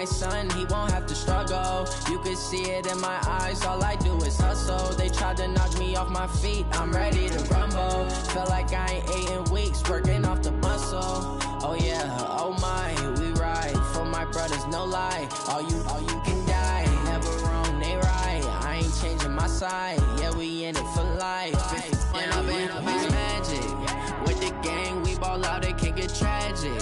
My son, he won't have to struggle. You can see it in my eyes, all I do is hustle. They tried to knock me off my feet, I'm ready to rumble. Felt like I ain't ate in weeks, working off the muscle. Oh yeah, oh my, we ride for my brothers, no lie. All you can die, never wrong, they right. I ain't changing my side, yeah, we in it for life. When I've been magic, with the gang, we ball out, it can get tragic.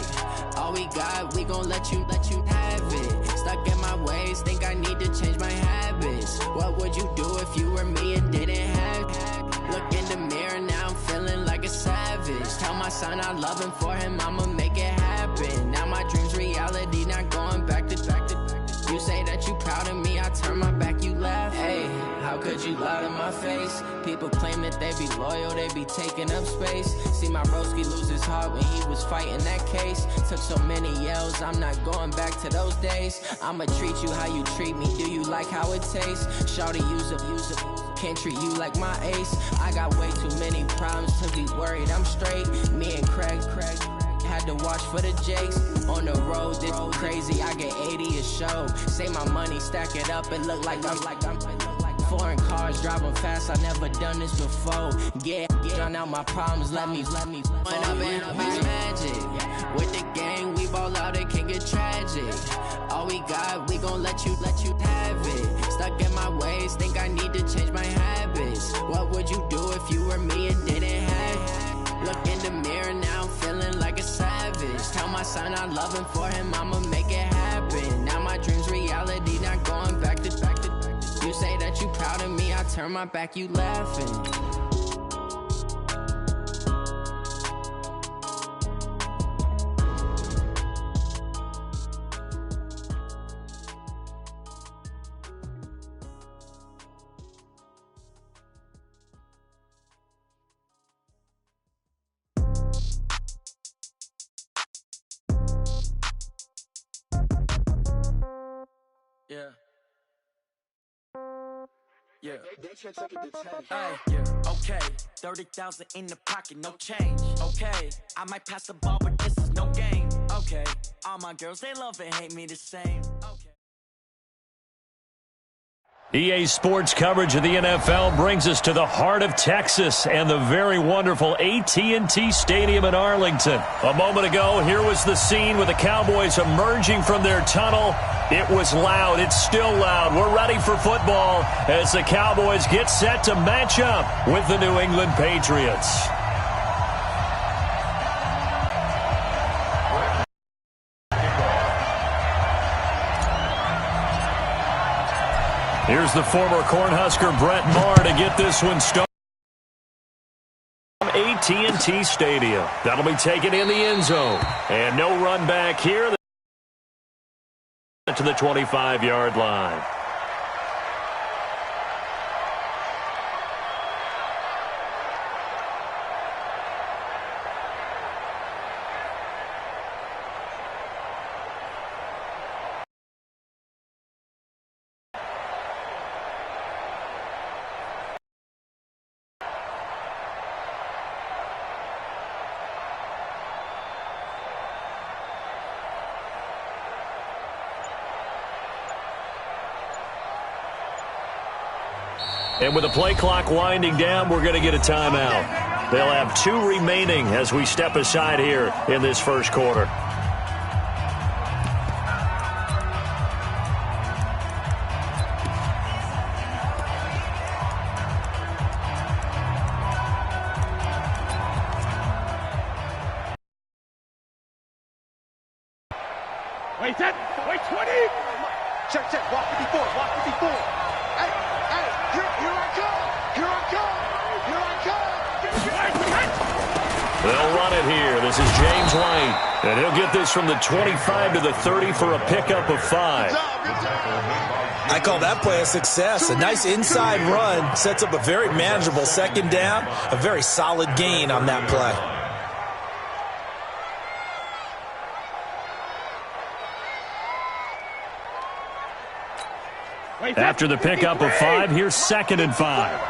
All we got, we gon' let you have it. Stuck in my ways, think I need to change my habits. What would you do if you were me and didn't have it? Look in the mirror, now I'm feeling like a savage. Tell my son I love him, for him I'ma make it happen. Now my dream's reality, not going back to. You say that you proud of me, I turn my back, you laugh. Hey, how could you lie to my face? People claim that they be loyal, they be taking up space. See my broski lose his heart when he was fighting that case. Took so many yells, I'm not going back to those days. I'ma treat you how you treat me, do you like how it tastes? Shawty, use it, can't treat you like my ace. I got way too many problems to be worried, I'm straight. Me and Craig had to watch for the Jakes. On the road, this crazy, I get 80 a show. Say my money, stack it up, it look like I'm foreign cars, driving fast, I never done this before. Get drown out my problems, let me When I've been magic, with the gang, we ball out, it can get tragic. All we got, we gon' let you have it. Stuck in my ways, think I need to change my habits. What would you do if you were me and didn't have it? Look in the mirror, now I'm feeling like a savage. Tell my son I love him, for him I'ma make it happen. Now my dream's reality, not going back to. You say that you proud of me, I turn my back, you laughing. Yeah. Yeah. Okay, 30,000 in the pocket, no change. Okay, I might pass the ball, but this is no game. Okay, all my girls, they love and hate me the same. Okay. EA Sports coverage of the NFL brings us to the heart of Texas and the very wonderful AT&T Stadium in Arlington. A moment ago, here was the scene with the Cowboys emerging from their tunnel. It was loud. It's still loud. We're ready for football as the Cowboys get set to match up with the New England Patriots. Here's the former Cornhusker Brett Maher to get this one started. AT&T Stadium. That'll be taken in the end zone. And no run back here to the 25-yard line. And with the play clock winding down, we're going to get a timeout. They'll have 2 remaining as we step aside here in this first quarter. Wait 10, wait 20. Check, walk 54, walk 54. Here I come! They'll run it here. This is James White. And he'll get this from the 25 to the 30 for a pickup of 5. I call that play a success. A nice inside run sets up a very manageable second down. A very solid gain on that play. After the pickup of 5, here's 2nd and 5.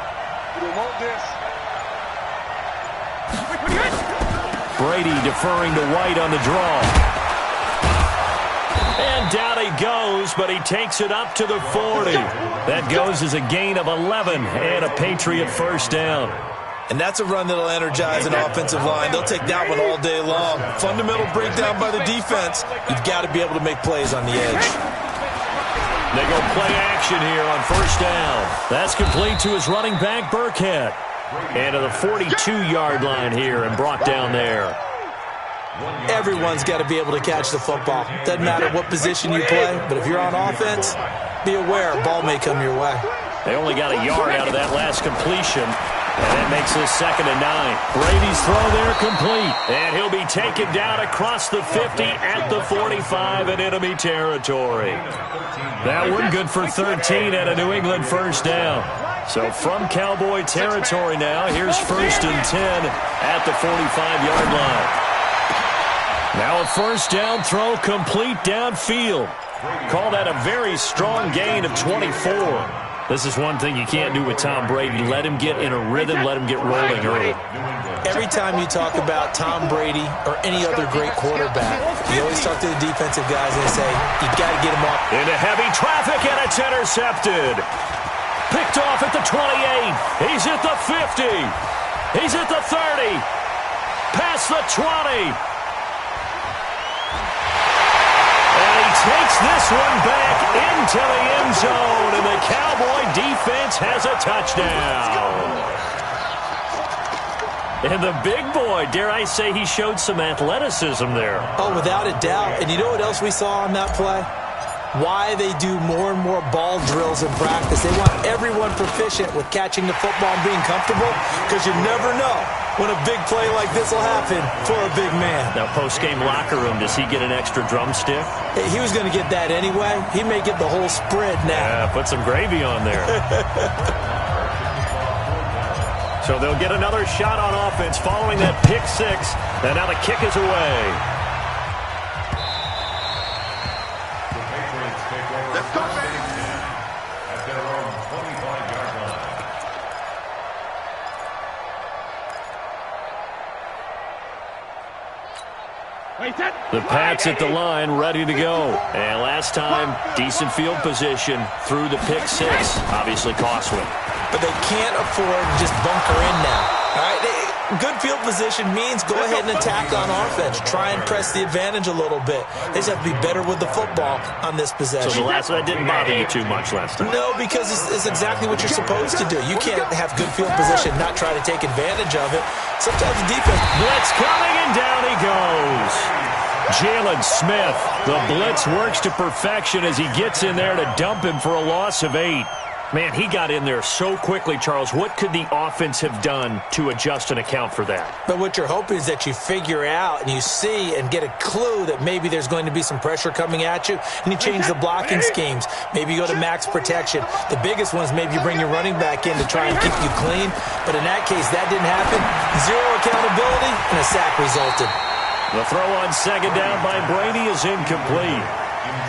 Brady deferring to White on the draw. And down he goes. goes, but he takes it up to the 40. That goes as a gain of 11 and a Patriot first down. And that's a run that'll energize an offensive line. They'll take that one all day long. Fundamental breakdown by the defense. You've got to be able to make plays on the edge. They go play action here on first down. That's complete to his running back, Burkhead. And to the 42-yard line here and brought down there. Everyone's got to be able to catch the football. Doesn't matter what position you play, but if you're on offense, be aware a ball may come your way. They only got a yard out of that last completion, and that makes this 2nd and 9. Brady's throw there complete, and he'll be taken down across the 50 at the 45 in enemy territory. That one good for 13 at a New England first down. So from Cowboy territory now, here's 1st and 10 at the 45-yard line. Now a first down throw complete downfield. Call that a very strong gain of 24. This is one thing you can't do with Tom Brady. Let him get in a rhythm, let him get rolling early. Every time you talk about Tom Brady or any other great quarterback, you always talk to the defensive guys and say, you got to get him off. Into heavy traffic, and it's intercepted. Picked off at the 28. He's at the 50. He's at the 30. Past the 20. Takes this one back into the end zone, and the Cowboy defense has a touchdown. And the big boy, dare I say, he showed some athleticism there. Oh, without a doubt. And you know what else we saw on that play? Why they do more and more ball drills in practice. They want everyone proficient with catching the football and being comfortable, because you never know when a big play like this will happen for a big man. Now, post-game locker room, does he get an extra drumstick? He was going to get that anyway. He may get the whole spread now. Yeah, put some gravy on there. So they'll get another shot on offense following that pick six. And now the kick is away. Let's go, man. The Pats at the line, ready to go. And last time, decent field position through the pick six. Obviously costly. But they can't afford to just bunker in now. All right, good field position means go ahead and attack on offense. Try and press the advantage a little bit. They just have to be better with the football on this possession. So that didn't bother you too much last time? No, because it's exactly what you're supposed to do. You can't have good field position, not try to take advantage of it. Sometimes the defense... Blitz coming, and down he goes. Jalen Smith, the blitz works to perfection as he gets in there to dump him for a loss of 8. Man, he got in there so quickly, Charles. What could the offense have done to adjust and account for that? But what you're hoping is that you figure out and you see and get a clue that maybe there's going to be some pressure coming at you, and you change the blocking schemes. Maybe you go to max protection. The biggest one is maybe you bring your running back in to try and keep you clean. But in that case, that didn't happen. Zero accountability, and a sack resulted. The throw on second down by Brady is incomplete.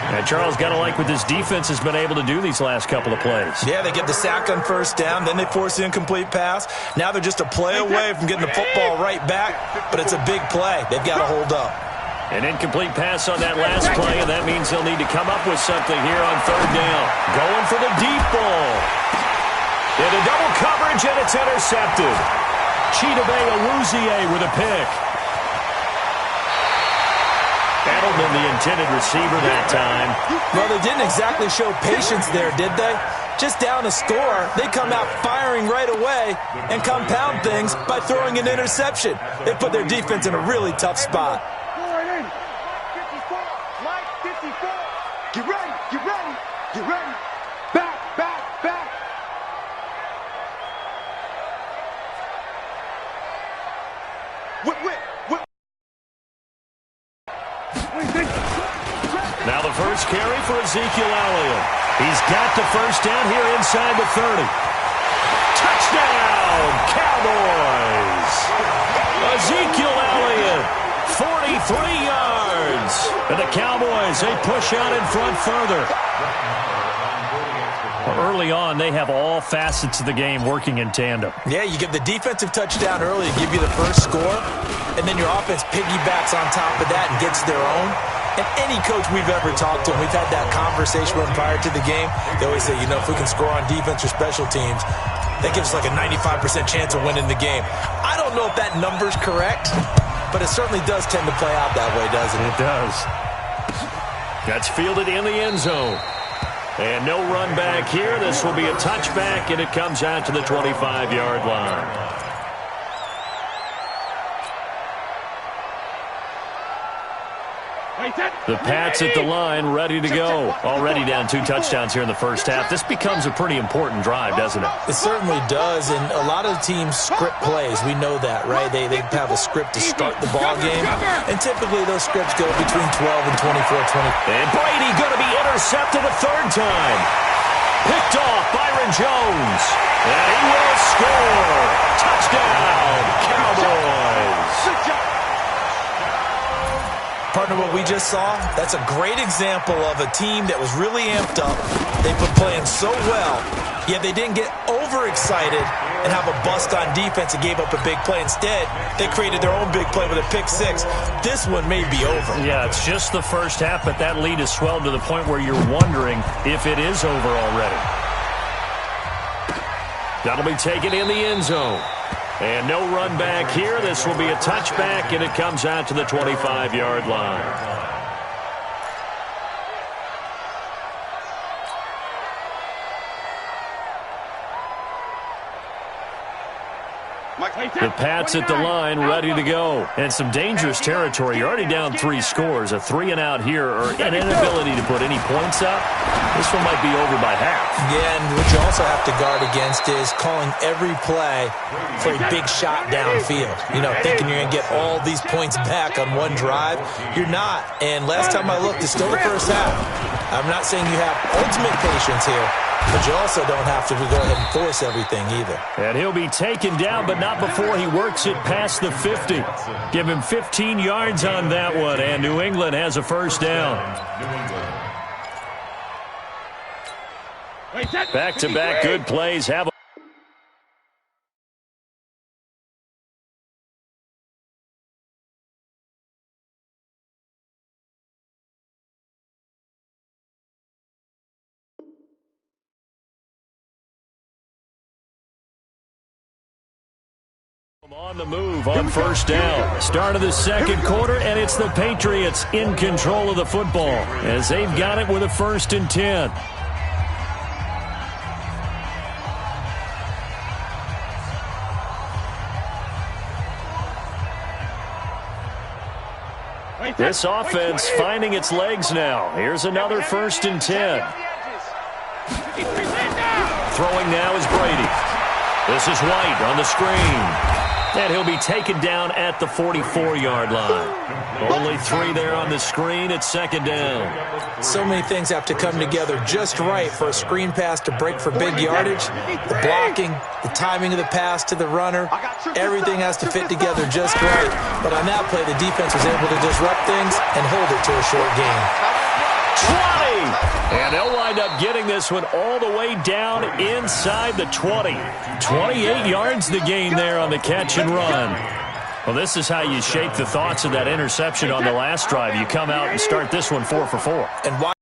And Charles, got to like what this defense has been able to do these last couple of plays. Yeah, they get the sack on first down, then they force the incomplete pass. Now they're just a play away from getting the football right back, but it's a big play. They've got to hold up. An incomplete pass on that last play, and that means they'll need to come up with something here on third down. Going for the deep ball. Into double coverage, and it's intercepted. Chidobe Awuzie with a pick. Edelman, the intended receiver that time. Well, they didn't exactly show patience there, did they? Just down a score, they come out firing right away and compound things by throwing an interception. They put their defense in a really tough spot. 54, Mike, 54. Get ready, get ready, get ready. Back, back, back. Whip. Now the first carry for Ezekiel Elliott. He's got the first down here inside the 30. Touchdown, Cowboys! Ezekiel Elliott, 43 yards. And the Cowboys, they push out in front further. Early on, they have all facets of the game working in tandem. Yeah, you get the defensive touchdown early to give you the first score, and then your offense piggybacks on top of that and gets their own. And any coach we've ever talked to, and we've had that conversation with them prior to the game, they always say, if we can score on defense or special teams, that gives us like a 95% chance of winning the game. I don't know if that number's correct, but it certainly does tend to play out that way, doesn't it? It does. That's fielded in the end zone. And no run back here. This will be a touchback, and it comes out to the 25-yard line. The Pats at the line, ready to go. Already down 2 touchdowns here in the first half. This becomes a pretty important drive, doesn't it? It certainly does, and a lot of teams script plays. We know that, right? They have a script to start the ball game, and typically those scripts go between 12 and 24-20. And Brady going to be intercepted a third time. Picked off Byron Jones, and he will score. Touchdown, Cowboys. Partner, what we just saw, that's a great example of a team that was really amped up. They've been playing so well, yet they didn't get overexcited and have a bust on defense and gave up a big play. Instead, they created their own big play with a pick six. This one may be over. Yeah, it's just the first half, but that lead has swelled to the point where you're wondering if it is over already. That'll be taken in the end zone. And no run back here. This will be a touchback, and it comes out to the 25-yard line. The Pats at the line, ready to go. And some dangerous territory. You're already down 3 scores. A 3-and-out here, or an inability to put any points up. This one might be over by half. Yeah, and what you also have to guard against is calling every play for a big shot downfield. Thinking you're going to get all these points back on one drive. You're not. And last time I looked, it's still the first half. I'm not saying you have ultimate patience here, but you also don't have to go ahead and force everything either. And he'll be taken down, but not before he works it past the 50. Give him 15 yards on that one, and New England has a first down. Back-to-back good plays. Have a on the move on first down. Start of the second quarter, and it's the Patriots in control of the football as they've got it with a 1st and 10. This offense finding its legs now. Here's another 1st and 10. Throwing now is Brady. This is White on the screen. And he'll be taken down at the 44-yard line. Only 3 there on the screen. It's 2nd down. So many things have to come together just right for a screen pass to break for big yardage. The blocking, the timing of the pass to the runner, everything has to fit together just right. But on that play, the defense was able to disrupt things and hold it to a short gain. 20! And they'll wind up getting this one all the way down inside the 20. 28 yards the gain there on the catch and run. Well, this is how you shake the thoughts of that interception on the last drive. You come out and start this one 4 for 4. And why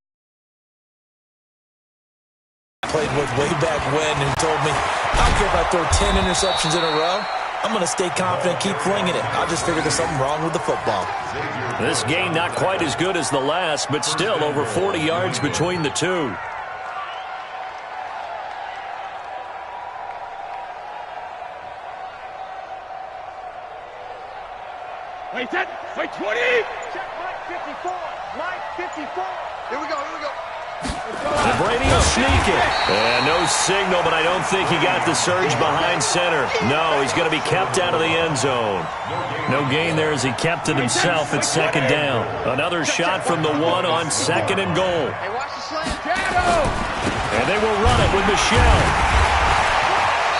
played with way back when and told me, I don't care if I throw 10 interceptions in a row. I'm going to stay confident, keep flinging it. I just figured there's something wrong with the football. This game not quite as good as the last, but still over 40 yards between the two. Wait, 20! Check Mike 54! Mike 54! Here we go, here we go. And Brady will sneak it. And no signal, but I don't think he got the surge behind center. No, he's going to be kept out of the end zone. No gain there as he kept it himself at 2nd down. Another shot from the 1 on 2nd and goal. And they will run it with Michel.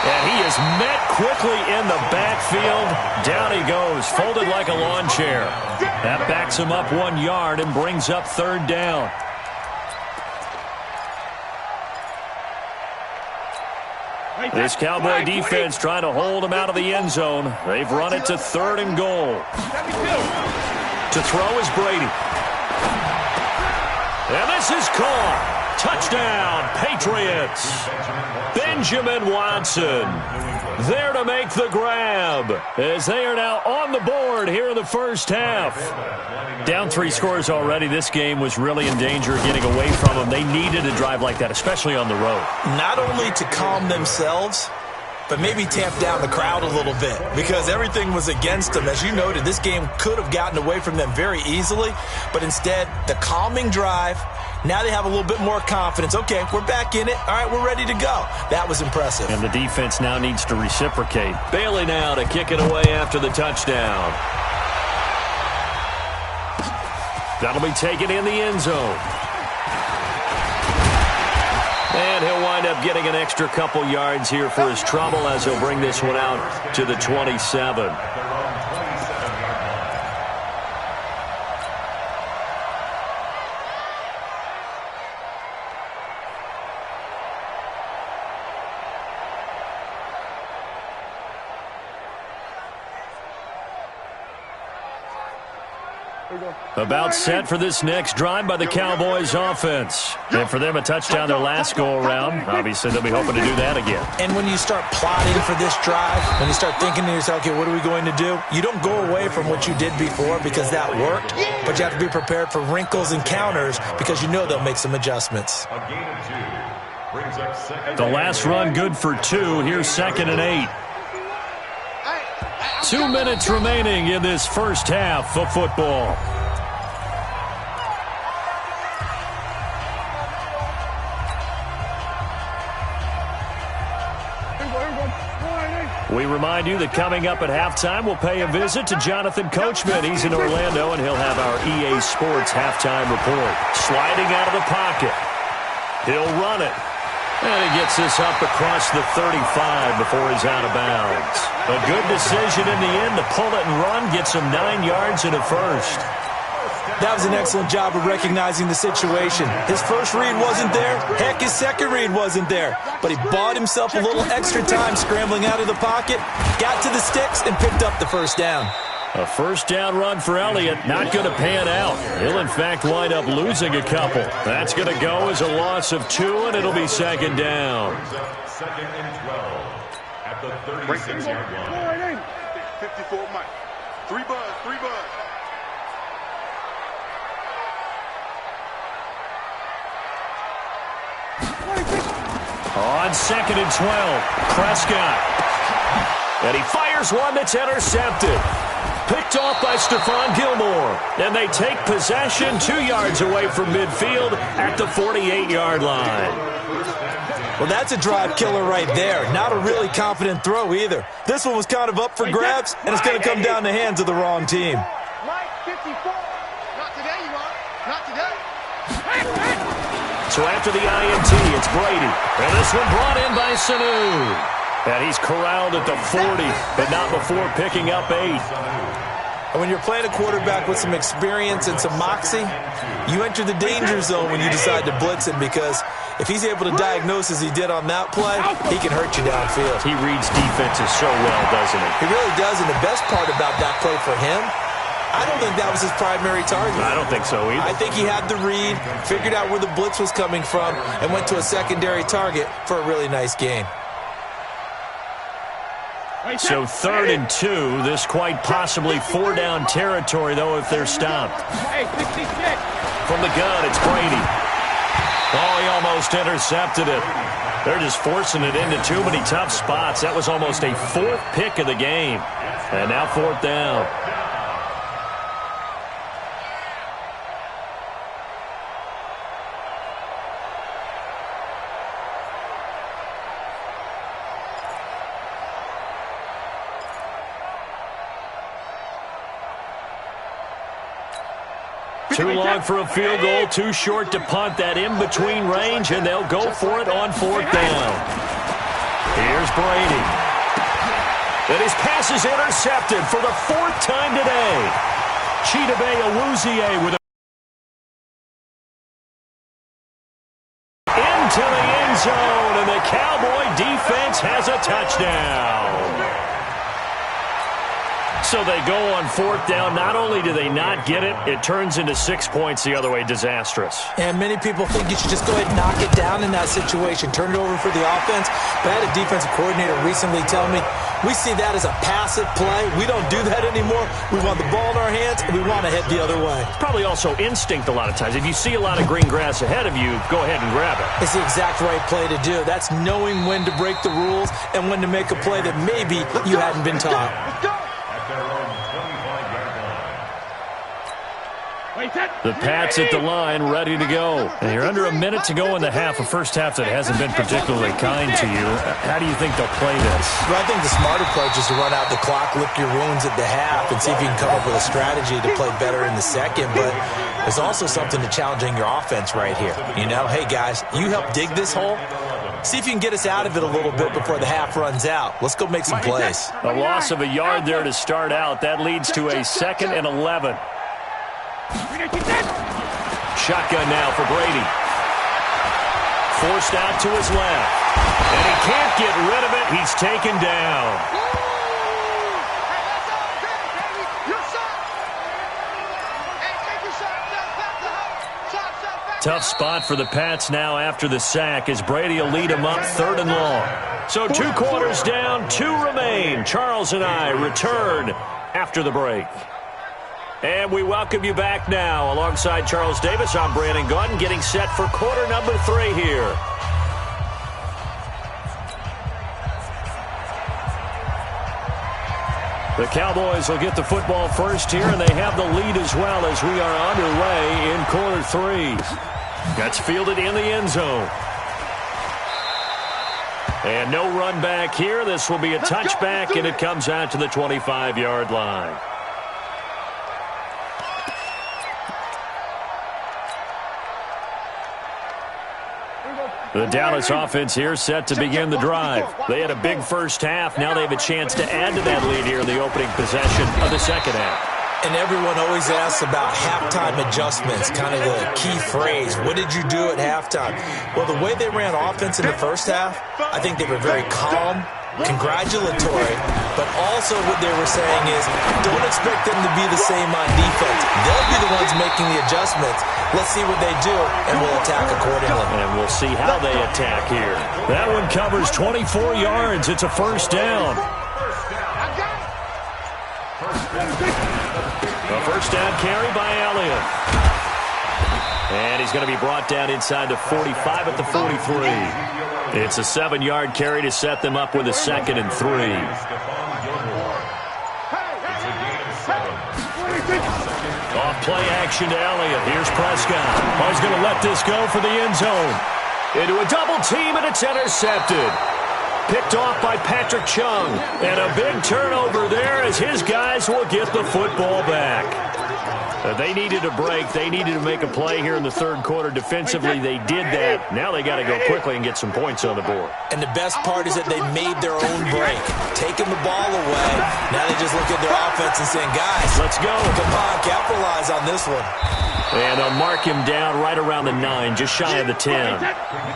And he is met quickly in the backfield. Down he goes, folded like a lawn chair. That backs him up 1 yard and brings up 3rd down. This Cowboy defense trying to hold him out of the end zone. They've run it to 3rd and goal. To throw is Brady. And this is caught. Touchdown, Patriots. Benjamin Watson there to make the grab as they are now on the board here in the first half. Down 3 scores already. This game was really in danger of getting away from them. They needed a drive like that, especially on the road. Not only to calm themselves, but maybe tamp down the crowd a little bit because everything was against them. As you noted, this game could have gotten away from them very easily, but instead, the calming drive, now they have a little bit more confidence. Okay, we're back in it. All right, we're ready to go. That was impressive. And the defense now needs to reciprocate. Bailey now to kick it away after the touchdown. That'll be taken in the end zone. And he'll wind up getting an extra couple yards here for his trouble as he'll bring this one out to the 27. About set for this next drive by the Cowboys offense. And for them, a touchdown their last go-around. Obviously, they'll be hoping to do that again. And when you start plotting for this drive, when you start thinking to yourself, okay, what are we going to do? You don't go away from what you did before because that worked, but you have to be prepared for wrinkles and counters because you know they'll make some adjustments. The last run good for 2. Here's 2nd and 8. 2 minutes remaining in this first half of football. We remind you that coming up at halftime, we'll pay a visit to Jonathan Coachman. He's in Orlando, and he'll have our EA Sports halftime report. Sliding out of the pocket. He'll run it. And he gets this up across the 35 before he's out of bounds. A good decision in the end to pull it and run, gets him 9 yards and a first. That was an excellent job of recognizing the situation. His first read wasn't there. Heck, his second read wasn't there. But he bought himself a little extra time scrambling out of the pocket, got to the sticks, and picked up the first down. A first down run for Elliott, not going to pan out. He'll, in fact, wind up losing a couple. That's going to go as a loss of 2, and it'll be 2nd down. 2nd and 12 at the 36-yard line. 54 Mike. 3 buzz, 3 buzz. On 2nd and 12, Prescott. And he fires one that's intercepted. Picked off by Stephon Gilmore. And they take possession 2 yards away from midfield at the 48-yard line. Well, that's a drive killer right there. Not a really confident throw either. This one was kind of up for grabs, and it's going to come down the hands of the wrong team. Mike 54. Not today, you are. Not today. So after the INT, it's Brady. And this one brought in by Sanu. And he's corralled at the 40, but not before picking up 8. And when you're playing a quarterback with some experience and some moxie, you enter the danger zone when you decide to blitz him because if he's able to diagnose as he did on that play, he can hurt you downfield. He reads defenses so well, doesn't he? He really does, and the best part about that play for him, I don't think that was his primary target. I don't think so either. I think he had the read, figured out where the blitz was coming from, and went to a secondary target for a really nice gain. So 3rd and 2, this quite possibly 4-down territory, though, if they're stopped. From the gun, it's Brady. Oh, he almost intercepted it. They're just forcing it into too many tough spots. That was almost a 4th pick of the game. And now 4th down. Too long for a field goal, too short to punt. That in-between range, and they'll go for it on 4th down. Here's Brady. And his pass is intercepted for the 4th time today. Chidobe Awuzie with a into the end zone, and the Cowboy defense has a touchdown. So they go on 4th down. Not only do they not get it, it turns into 6 points the other way. Disastrous. And many people think you should just go ahead and knock it down in that situation. Turn it over for the offense. But I had a defensive coordinator recently tell me, we see that as a passive play. We don't do that anymore. We want the ball in our hands, and we want to head the other way. It's probably also instinct a lot of times. If you see a lot of green grass ahead of you, go ahead and grab it. It's the exact right play to do. That's knowing when to break the rules and when to make a play that maybe you hadn't been taught. The Pats at the line, ready to go. And you're under a minute to go in the half, a first half that hasn't been particularly kind to you. How do you think they'll play this? Well, I think the smart approach is to run out the clock, lick your wounds at the half, and see if you can come up with a strategy to play better in the second. But there's also something to challenging your offense right here. You know, hey, guys, you help dig this hole. See if you can get us out of it a little bit before the half runs out. Let's go make some plays. A loss of a yard there to start out. That leads to a 2nd and 11. Shotgun now for Brady. Forced out to his left. And he can't get rid of it. He's taken down. Tough spot for the Pats now after the sack as Brady will lead them up 3rd and long. So 2 quarters down, 2 remain. Charles and I return after the break. And we welcome you back now. Alongside Charles Davis, I'm Brandon Gaudin, getting set for quarter number 3 here. The Cowboys will get the football first here, and they have the lead as well as we are underway in quarter 3. That's fielded in the end zone. And no run back here. This will be a touchback, and it comes out to the 25-yard line. The Dallas offense here set to begin the drive. They had a big first half. Now they have a chance to add to that lead here in the opening possession of the second half. And everyone always asks about halftime adjustments, kind of the key phrase. What did you do at halftime? Well, the way they ran offense in the first half, I think they were very calm, congratulatory, but also what they were saying is don't expect them to be the same on defense. They'll be the ones making the adjustments. Let's see what they do, and we'll attack accordingly. And we'll see how they attack here. That one covers 24 yards. It's a first down. A first down carry by Elliott. And he's going to be brought down inside the 45 at the 43. It's a 7-yard carry to set them up with a 2nd and 3. Off play action to Elliott. Here's Prescott. Oh, he's going to let this go for the end zone. Into a double team, and it's intercepted. Picked off by Patrick Chung. And a big turnover there as his guys will get the football back. They needed a break. They needed to make a play here in the 3rd quarter. Defensively, they did that. Now they got to go quickly and get some points on the board. And the best part is that they made their own break. Taking the ball away. Now they just look at their offense and saying, guys, let's go. Come on, capitalize on this one. And they'll mark him down right around the 9, just shy of the 10.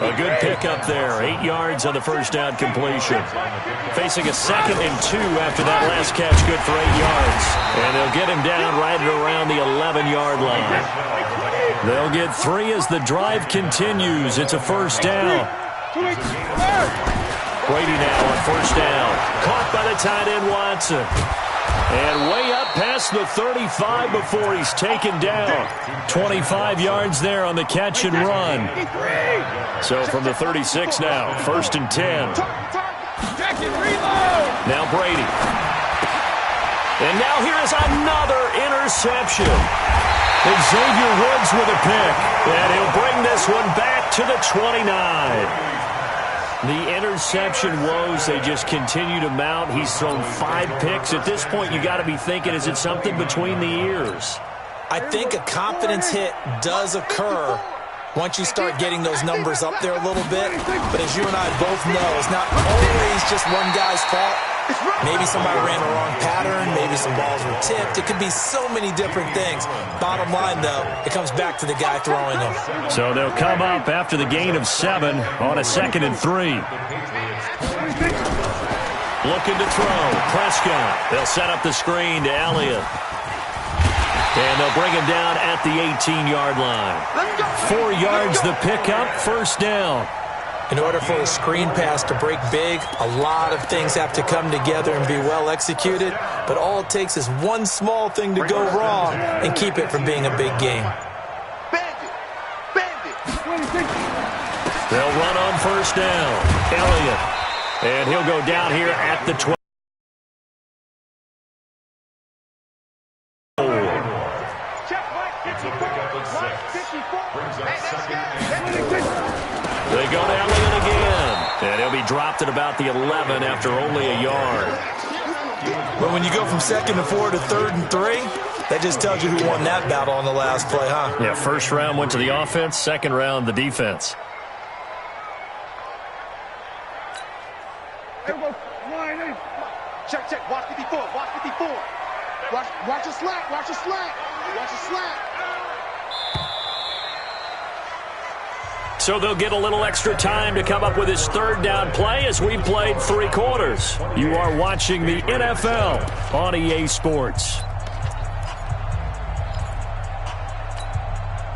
A good pickup there. 8 yards on the first down completion. Facing a 2nd and 2 after that last catch, good for 8 yards. And they'll get him down right around the 11-yard line. They'll get 3 as the drive continues. It's a first down. Brady now on first down. Caught by the tight end Watson. And way up past the 35 before he's taken down. 25 yards there on the catch and run. So from the 36 now, 1st and 10. Now Brady. And now here is another interception. Xavier Woods with a pick. And he'll bring this one back to the 29. The interception woes, they just continue to mount. He's thrown 5 picks. At this point, you got to be thinking, is it something between the ears? I think a confidence hit does occur once you start getting those numbers up there a little bit. But as you and I both know, it's not always just one guy's fault. Maybe somebody ran a wrong pattern. Maybe some balls were tipped. It could be so many different things. Bottom line, though, it comes back to the guy throwing them. So they'll come up after the gain of 7 on a 2nd and 3. Looking to throw. Prescott. They'll set up the screen to Elliott. And they'll bring him down at the 18-yard line. 4 yards the pickup, first down. In order for a screen pass to break big, a lot of things have to come together and be well executed. But all it takes is one small thing to go wrong and keep it from being a big game. They'll run on first down. Elliott. And he'll go down here at the 12. They go to Elliott again. And he'll be dropped at about the 11 after only a yard. But when you go from 2nd and 4 to 3rd and 3, that just tells you who won that battle on the last play, huh? Yeah, first round went to the offense, second round the defense. Check, check. Watch 54. Watch 54. Watch the slack. Watch the slack. Watch the slack. So they'll get a little extra time to come up with his third down play as we played 3 quarters. You are watching the NFL on EA Sports.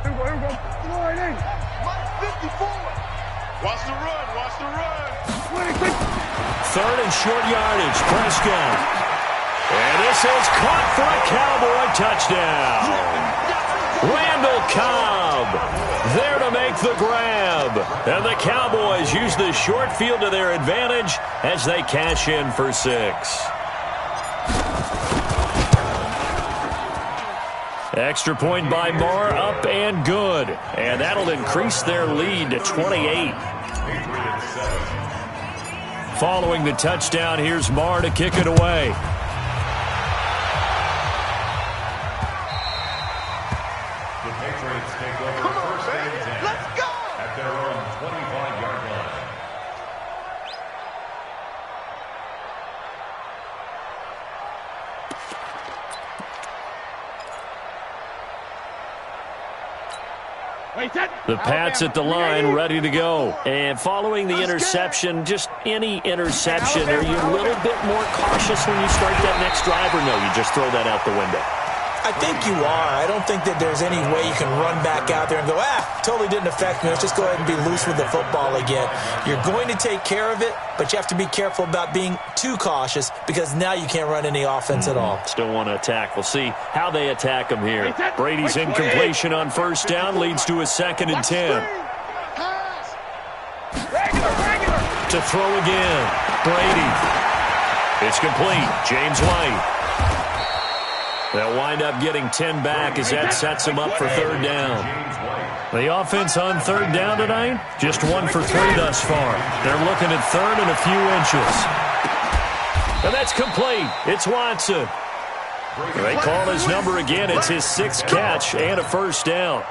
Here we go. Line in. 54. Watch the run. Watch the run. 3rd and short yardage. Prescott. And this is caught for a Cowboy touchdown. Randall Cobb there to make the grab. And the Cowboys use the short field to their advantage as they cash in for 6. Extra point by Marr, up and good. And that'll increase their lead to 28. Following the touchdown, here's Marr to kick it away. The Patriots take over first and 10. Let's go! At their own 25-yard line. The Pats at the line, ready to go. And following the interception, just any interception, are you a little bit more cautious when you start that next drive, or no, you just throw that out the window? I think you are. I don't think that there's any way you can run back out there and go, totally didn't affect me. Let's just go ahead and be loose with the football again. You're going to take care of it, but you have to be careful about being too cautious because now you can't run any offense at all. Still want to attack. We'll see how they attack them here. Brady's incompletion on first down leads to a 2nd and 10. To throw again. Brady. It's complete. James White. They'll wind up getting 10 back as that sets them up for 3rd down. The offense on 3rd down tonight, just 1 for 3 thus far. They're looking at 3rd and a few inches. And that's complete. It's Watson. They call his number again. It's his 6th catch and a first down.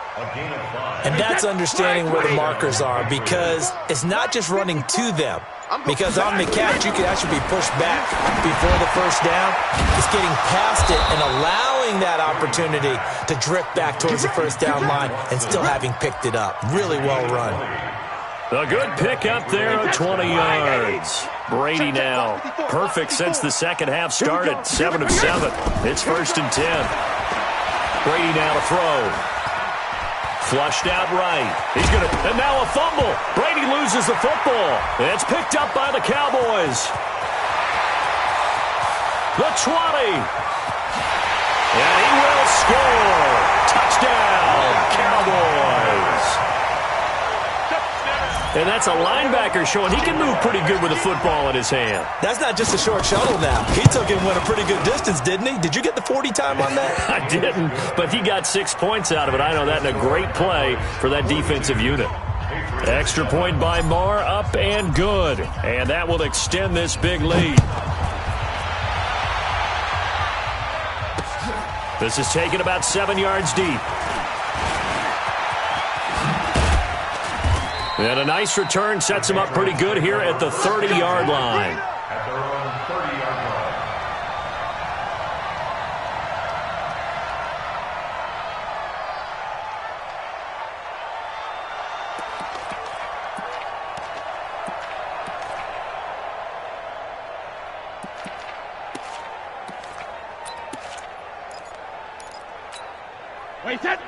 And that's understanding where the markers are because it's not just running to them. Because on the catch, you can actually be pushed back before the first down. It's getting past it and allowing that opportunity to drift back towards the first down line and still having picked it up. Really well run. A good pick up there of 20 yards. Brady now, perfect since the second half started, 7 of 7. It's 1st and 10. Brady now to throw. Flushed out right. He's going to, and now a fumble. Brady loses the football. It's picked up by the Cowboys. The 20. And he will score. Touchdown, Cowboys. And that's a linebacker showing he can move pretty good with a football in his hand. That's not just a short shuttle now. He took him went a pretty good distance, didn't he? Did you get the 40 time on that? I didn't, but he got 6 points out of it. I know that, and a great play for that defensive unit. Extra point by Marr, up and good. And that will extend this big lead. This is taken about 7 yards deep. And a nice return sets him up pretty good here at the 30-yard line. At their own 30-yard line.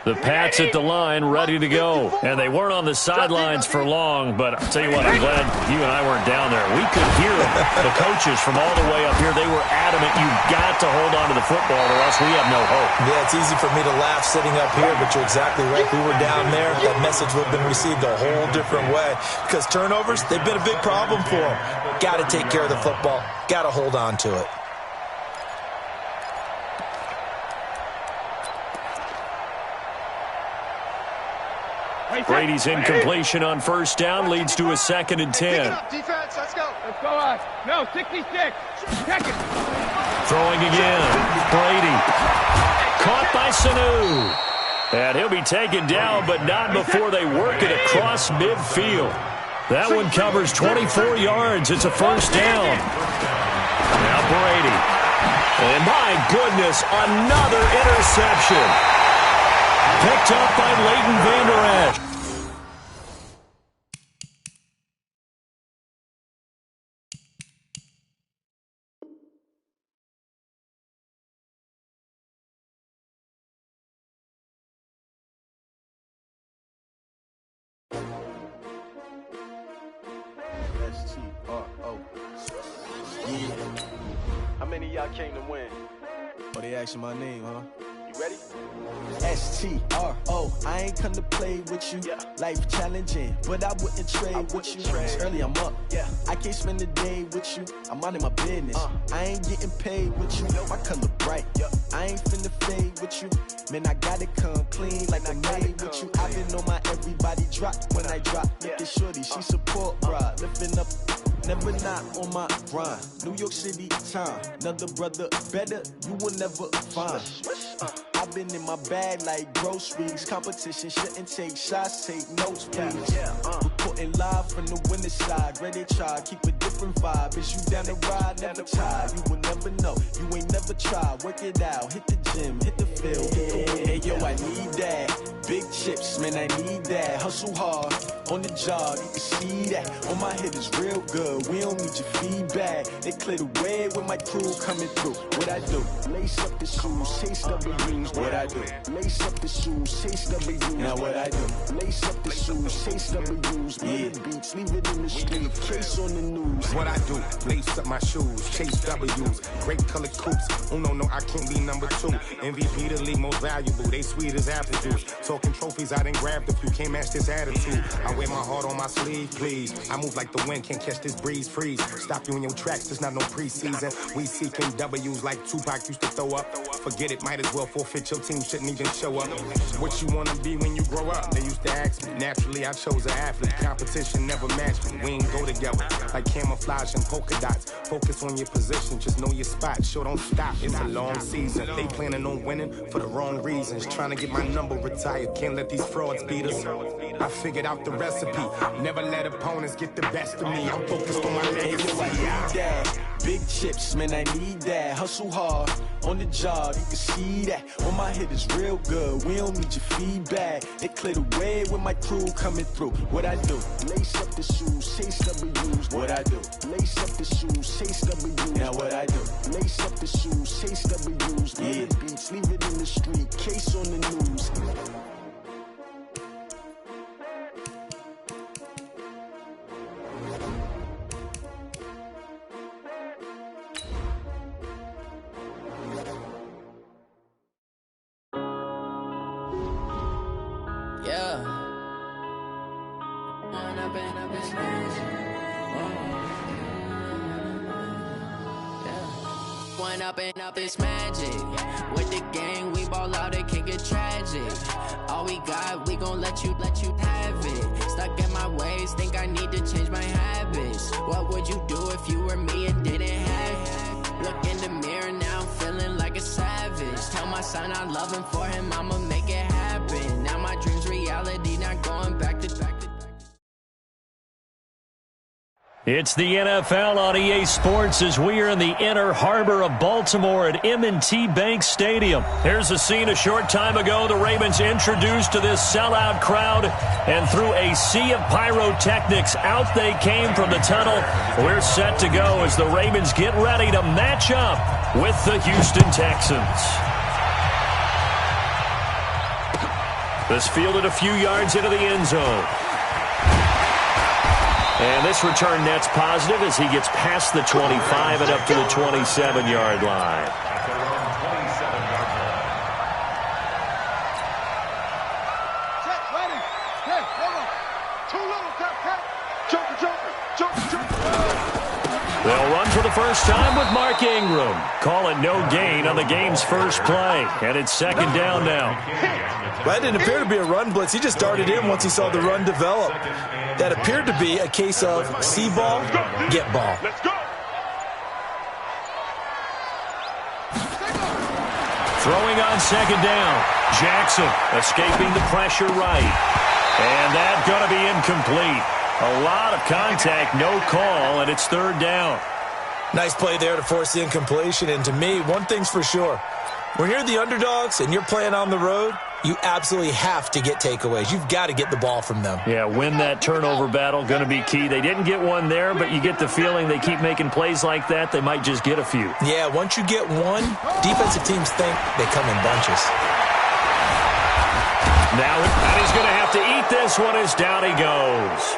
The Pats at the line, ready to go. And they weren't on the sidelines for long, but I'll tell you what, I'm glad you and I weren't down there. We could hear the coaches from all the way up here. They were adamant, you've got to hold on to the football or else we have no hope. Yeah, it's easy for me to laugh sitting up here, but you're exactly right. We were down there. That message would have been received a whole different way because turnovers, they've been a big problem for them. Got to take care of the football. Got to hold on to it. Brady's incompletion on first down leads to a 2nd and 10. Defense, let's go. Let's go on. No, 66. Check it. Throwing again. Brady. Caught by Sanu. And he'll be taken down, but not before they work it across midfield. That one covers 24 yards. It's a first down. Now Brady. And my goodness, another interception. Picked up by Leighton Vander Esch. S-T-R-O. Yeah. How many of y'all came to win? Oh, they asking my name, huh? You ready? S-T-R-O. I ain't come to play with you. Yeah. Life challenging, but I wouldn't trade with you. It's early, I'm up. Yeah. I can't spend the day with you. I'm minding my business. I ain't getting paid with you. My color bright. Yeah. I ain't finna fade with you. Man, I gotta come clean like I'm made with you. I've been on my everybody drop when I drop. Look at shorty, she support ride. Lifting up, never not on my grind. New York City time. Another brother better, you will never find. I've been in my bag like groceries. Competition shouldn't take shots, take notes, please. Reporting live from the winning side. Ready to try, keep a different vibe. Is you down the ride, never try. You will never know, you ain't never tried. Work it out, hit the gym, hit the field. Hey, yo, I need that. Big chips, man, I need that. Hustle hard, on the job, you can see that. On my head is real good, we don't need your feedback. They clear the way with my crew coming through. What I do? Lace up the shoes, chase W's. What I do? Lace up the shoes, chase W's. Now what I do? Lace up the shoes, chase W's. Yeah. Beats, leave it in the street, case on the news. What I do? Lace up my shoes, chase W's. Great colored coops. Oh no, I can't be number 2. MVP the league most valuable. They sweet as apple juice. Talking trophies, I didn't grab the few. Can't match this attitude. I wear my heart on my sleeve, please. I move like the wind, can't catch this breeze, freeze. Stop you in your tracks, there's not no preseason. We seeking W's like Tupac used to throw up. Forget it, might as well forfeit. Your team shouldn't even show up. What you wanna be when you grow up? They used to ask me. Naturally, I chose an athlete. Competition never matched me. We ain't go together like camouflage and polka dots. Focus on your position, just know your spot. Sure, don't stop. It's a long season. They planning on winning for the wrong reasons. Trying to get my number retired. Can't let these frauds beat us. I figured out the recipe. Never let opponents get the best of me. I'm focused on my legacy. Big chips, man, I need that. Hustle hard, on the job, you can see that. On my head is real good, we don't need your feedback. They clear the way with my crew coming through. What I do? Lace up the shoes, chase W's. What I do? Lace up the shoes, chase W's. Now what I do? Lace up the shoes, chase W's. Yeah. Beats, leave it in the street, case on the news. Up it's magic. With the gang, we ball out, it can get tragic. All we got, we gon' let you have it. Stuck in my ways, think I need to change my habits. What would you do if you were me and didn't have it? Look in the mirror, now I'm feeling like a savage. Tell my son I love him, for him I'ma make it happen. Now my dream's reality, not going back to It's the NFL on EA Sports as we are in the inner harbor of Baltimore at M&T Bank Stadium. Here's a scene a short time ago. The Ravens introduced to this sellout crowd, and through a sea of pyrotechnics, out they came from the tunnel. We're set to go as the Ravens get ready to match up with the Houston Texans. This fielded a few yards into the end zone. And this return net's positive as he gets past the 25 and up to the 27-yard line. They'll run for the first time with Mark Ingram. Call it no gain on the game's first play. And it's second down now. That didn't appear to be a run blitz. He just darted in once he saw the run develop. That appeared to be a case of see ball, get ball. Let's go. Throwing on second down. Jackson escaping the pressure right. And that's going to be incomplete. A lot of contact, no call, and it's third down. Nice play there to force the incompletion. And to me, one thing's for sure. When you're the underdogs and you're playing on the road, you absolutely have to get takeaways. You've got to get the ball from them. Yeah, win that turnover battle, going to be key. They didn't get one there, but you get the feeling they keep making plays like that, they might just get a few. Yeah, once you get one, defensive teams think they come in bunches. Now, and he's going to have to eat this one as down he goes.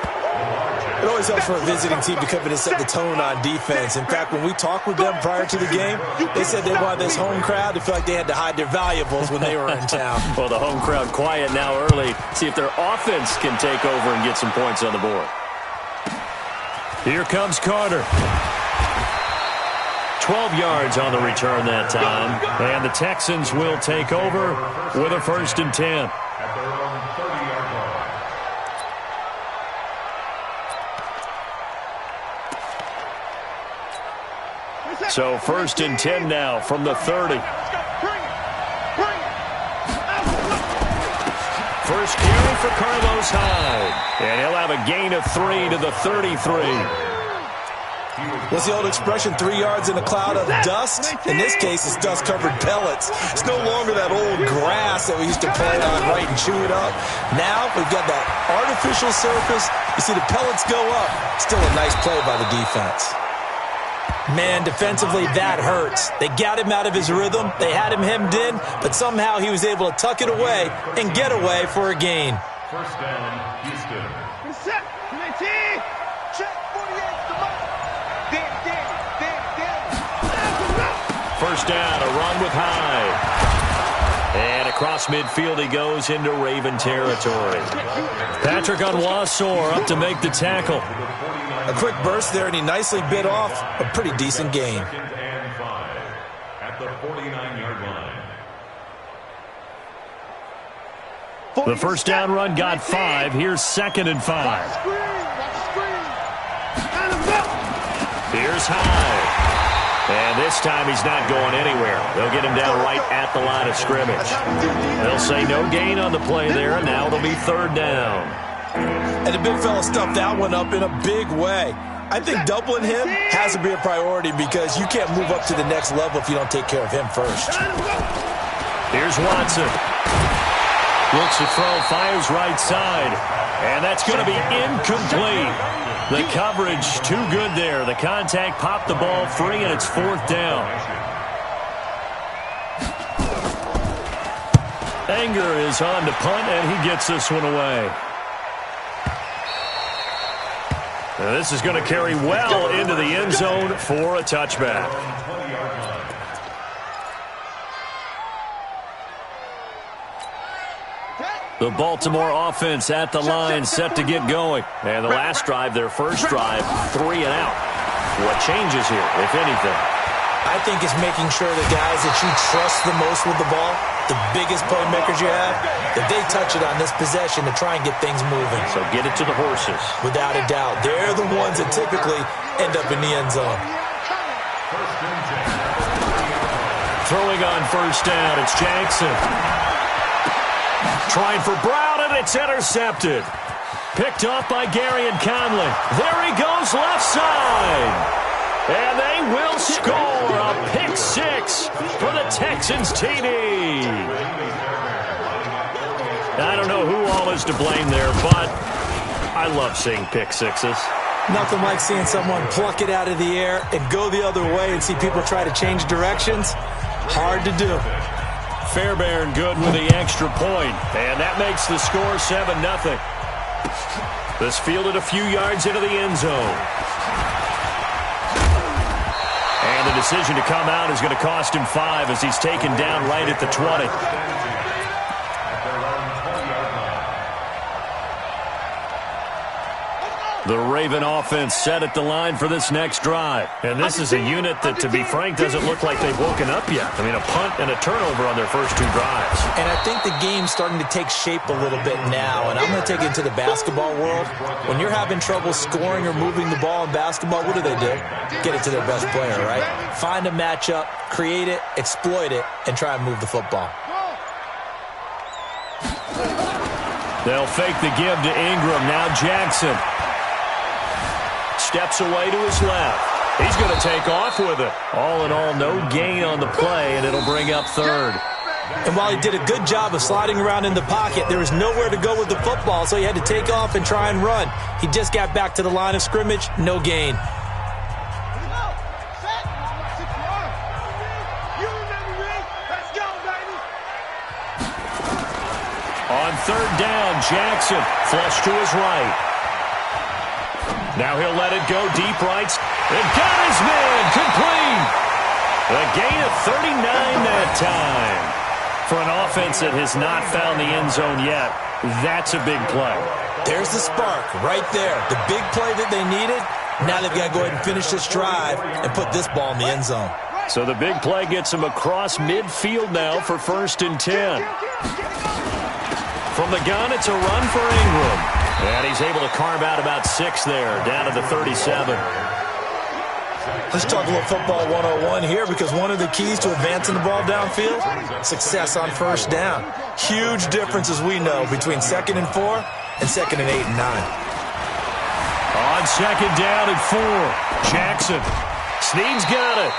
It always helps for a visiting team to come in and set the tone on defense. In fact, when we talked with them prior to the game, they said they wanted this home crowd to feel like they had to hide their valuables when they were in town. Well, the home crowd quiet now early. See if their offense can take over and get some points on the board. Here comes Carter. 12 yards on the return that time. And the Texans will take over with a 1st and 10. At their own 30-yard line. So 1st and 10 now from the 30. First carry for Carlos Hyde. And he'll have a gain of 3 to the 33. What's the old expression, 3 yards in a cloud of dust? In this case, it's dust-covered pellets. It's no longer that old grass that we used to play on, right, and chew it up. Now we've got that artificial surface. You see the pellets go up. Still a nice play by the defense. Man, defensively, that hurts. They got him out of his rhythm. They had him hemmed in, but somehow he was able to tuck it away and get away for a gain. First down, Houston. Reset. Check 48. Come on. First down, a run with Hyde. And across midfield he goes into Raven territory. Patrick Onwuasor up to make the tackle. A quick burst there, and he nicely bit off a pretty decent gain. 2nd and 5 at the 49-yard line. The first down run got 5. Here's 2nd and 5. Here's Hyde. And this time he's not going anywhere. They'll get him down right at the line of scrimmage. They'll say no gain on the play there, and now it'll be 3rd down. And the big fella stuffed that one up in a big way. I think doubling him has to be a priority because you can't move up to the next level if you don't take care of him first. Here's Watson. Looks to throw, fires right side. And that's going to be incomplete. The coverage too good there. The contact popped the ball free, and it's 4th down. Anger is on to punt, and he gets this one away. Now this is going to carry well into the end zone for a touchback. The Baltimore offense at the line, set to get going. And the last drive, their first drive, 3 and out. What changes here, if anything? I think it's making sure the guys that you trust the most with the ball, the biggest playmakers you have, that they touch it on this possession to try and get things moving. So get it to the horses. Without a doubt. They're the ones that typically end up in the end zone. Throwing on first down, it's Jackson. Trying for Brown, and it's intercepted. Picked off by Gary and Conley. There he goes, left side. And they will score a pick 6 for the Texans TD. I don't know who all is to blame there, but I love seeing pick 6s. Nothing like seeing someone pluck it out of the air and go the other way and see people try to change directions. Hard to do. Fairbairn good with the extra point, and that makes the score 7-0. This fielded a few yards into the end zone. And the decision to come out is going to cost him 5 as he's taken down right at the 20. The Raven offense set at the line for this next drive. And this is a unit that, to be frank, doesn't look like they've woken up yet. I mean, a punt and a turnover on their first 2 drives. And I think the game's starting to take shape a little bit now. And I'm going to take it into the basketball world. When you're having trouble scoring or moving the ball in basketball, what do? Get it to their best player, right? Find a matchup, create it, exploit it, and try and move the football. They'll fake the give to Ingram. Now Jackson steps away to his left. He's going to take off with it. All in all, no gain on the play, and it'll bring up 3rd. And while he did a good job of sliding around in the pocket, there was nowhere to go with the football, so he had to take off and try and run. He just got back to the line of scrimmage, no gain. On 3rd down, Jackson flush to his right. Now he'll let it go deep right. And got his man complete. A gain of 39 that time. For an offense that has not found the end zone yet, that's a big play. There's the spark right there. The big play that they needed. Now they've got to go ahead and finish this drive and put this ball in the end zone. So the big play gets him across midfield now for 1st and 10. From the gun, it's a run for Ingram. And he's able to carve out about 6 there, down to the 37. Let's talk a little football 101 here, because one of the keys to advancing the ball downfield, success on 1st down. Huge difference, as we know, between 2nd and 4 and 2nd and 8 and 9. On 2nd down and 4, Jackson. Snead's got it.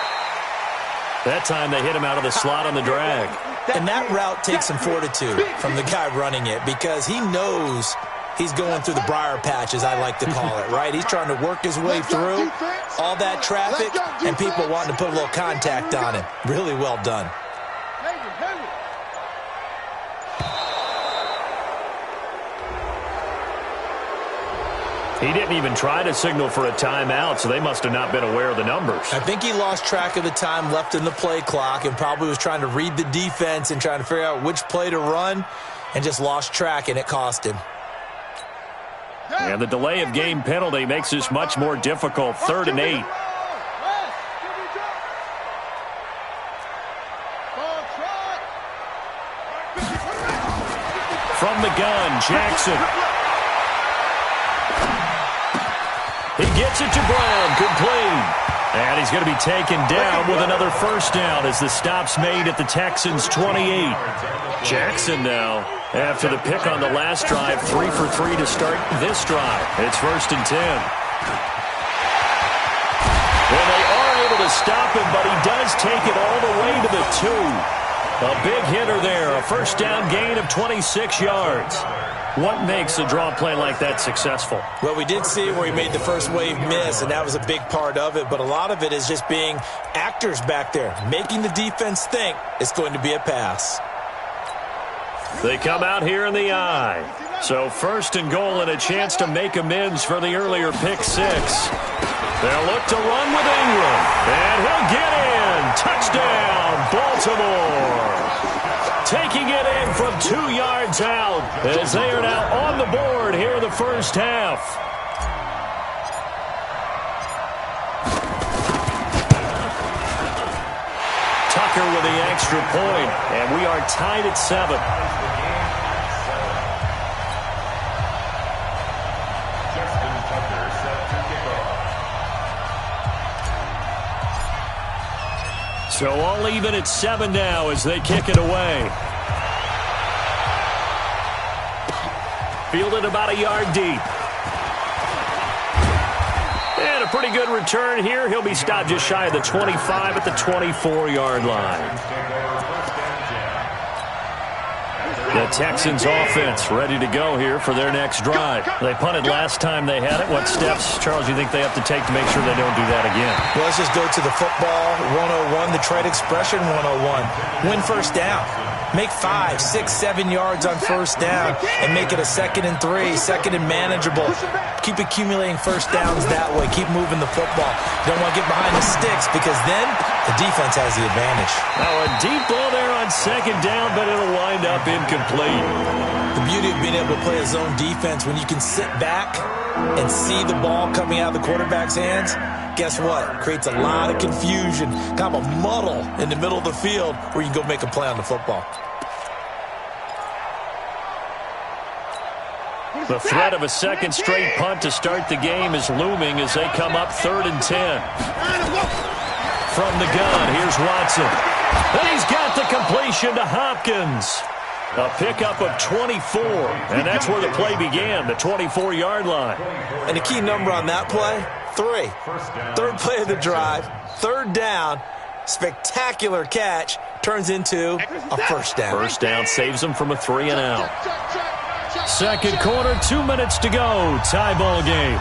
That time they hit him out of the slot on the drag. And that route takes some fortitude from the guy running it, because he knows he's going through the briar patch, as I like to call it, right? He's trying to work his way through all that traffic and people wanting to put a little contact on him. Really well done. He didn't even try to signal for a timeout, so they must have not been aware of the numbers. I think he lost track of the time left in the play clock and probably was trying to read the defense and trying to figure out which play to run, and just lost track, and it cost him. And the delay of game penalty makes this much more difficult. 3rd and 8. From the gun, Jackson. He gets it to Brown, complete. And he's going to be taken down with another 1st down as the stop's made at the Texans' 28. Jackson now, after the pick on the last drive, 3 for 3 to start this drive. It's 1st and 10. Well, they are able to stop him, but he does take it all the way to the 2. A big hitter there, a 1st down gain of 26 yards. What makes a draw play like that successful? Well, we did see where he made the first wave miss, and that was a big part of it. But a lot of it is just being actors back there, making the defense think it's going to be a pass. They come out here in the eye. So 1st and goal and a chance to make amends for the earlier pick 6. They'll look to run with Ingram. And he'll get in. Touchdown, Baltimore. Taking it in from 2 yards out as they are now on the board here in the 1st half. Tucker with the extra point, and we are tied at 7. So all even at 7 now as they kick it away. Fielded about a yard deep. And a pretty good return here. He'll be stopped just shy of the 25 at the 24-yard line. The Texans offense ready to go here for their next drive. They punted last time they had it. What steps, Charles, do you think they have to take to make sure they don't do that again? Well, let's just go to the football 101, the trade expression 101. Win 1st down. Make 5, 6, 7 yards on first down and make it a 2nd and 3, 2nd and manageable. Keep accumulating first downs that way. Keep moving the football. You don't want to get behind the sticks because then the defense has the advantage. Now a deep ball there on 2nd down, but it'll wind up incomplete. The beauty of being able to play a zone defense, when you can sit back and see the ball coming out of the quarterback's hands, guess what? Creates a lot of confusion, kind of a muddle in the middle of the field where you can go make a play on the football. The threat of a 2nd straight punt to start the game is looming as they come up 3rd and 10. From the gun, here's Watson. And he's got the completion to Hopkins. A pickup of 24, and that's where the play began, the 24-yard line. And the key number on that play, 3. 3rd play of the drive, 3rd down, spectacular catch, turns into a first down. First down saves them from a 3 and out. 2nd quarter, 2 minutes to go, tie ball game.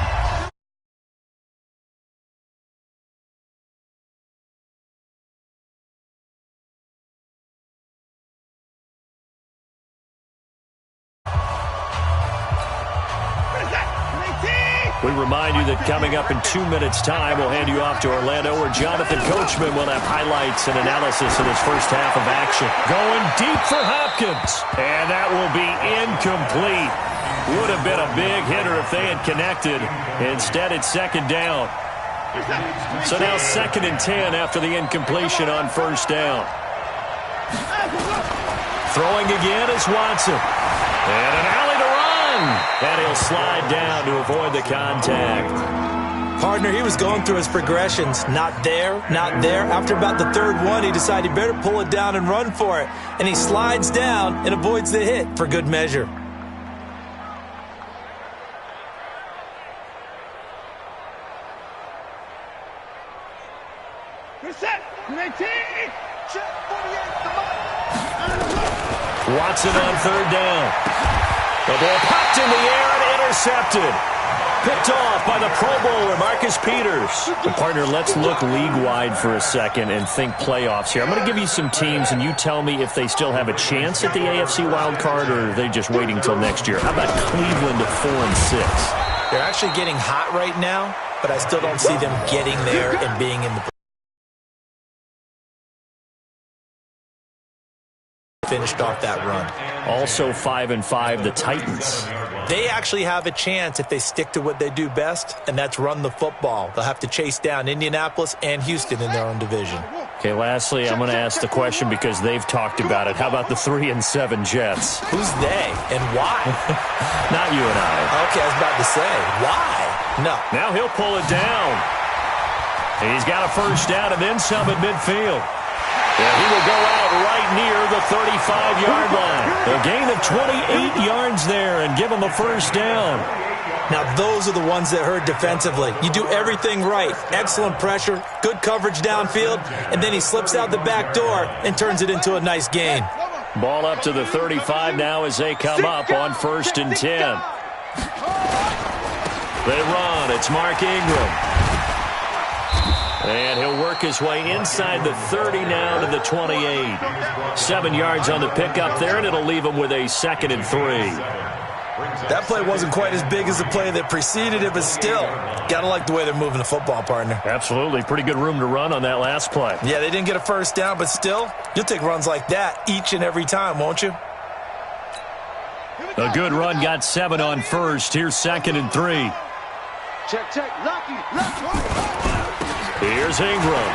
We remind you that coming up in 2 minutes' time, we'll hand you off to Orlando, where Jonathan Coachman will have highlights and analysis of his first half of action. Going deep for Hopkins, and that will be incomplete. Would have been a big hitter if they had connected. Instead, it's 2nd down. So now 2nd and 10 after the incompletion on first down. Throwing again is Watson. And an alley to run. And he'll slide down to avoid the contact. Partner, he was going through his progressions. Not there, not there. After about the 3rd one, he decided he better pull it down and run for it. And he slides down and avoids the hit for good measure. Watson on 3rd down. The ball popped in the air and intercepted. Picked off by the Pro Bowler, Marcus Peters. And partner, let's look league-wide for a second and think playoffs here. I'm going to give you some teams, and you tell me if they still have a chance at the AFC wild card, or are they just waiting till next year? How about Cleveland at 4 and 6? They're actually getting hot right now, but I still don't see them getting there and being in the finished off that run. Also 5 and 5, the Titans. They actually have a chance if they stick to what they do best, and that's run the football. They'll have to chase down Indianapolis and Houston in their own division. Okay, lastly, I'm going to ask the question because they've talked about it. How about the 3 and 7 Jets? Who's they and why? Not you and I. Okay, I was about to say, why? No. Now he'll pull it down. He's got a first down and then some at midfield. And he will go out right near the 35-yard line. A gain of 28 yards there and give him a first down. Now, those are the ones that hurt defensively. You do everything right. Excellent pressure, good coverage downfield, and then he slips out the back door and turns it into a nice gain. Ball up to the 35 now as they come up on 1st and 10. They run. It's Mark Ingram. And he'll work his way inside the 30 now to the 28. 7 yards on the pickup there, and it'll leave him with a 2nd and 3. That play wasn't quite as big as the play that preceded it, but still, got to like the way they're moving the football, partner. Absolutely. Pretty good room to run on that last play. Yeah, they didn't get a first down, but still, you'll take runs like that each and every time, won't you? A good run got 7 on first. Here's 2nd and 3. Check, check. Lucky. Here's Ingram.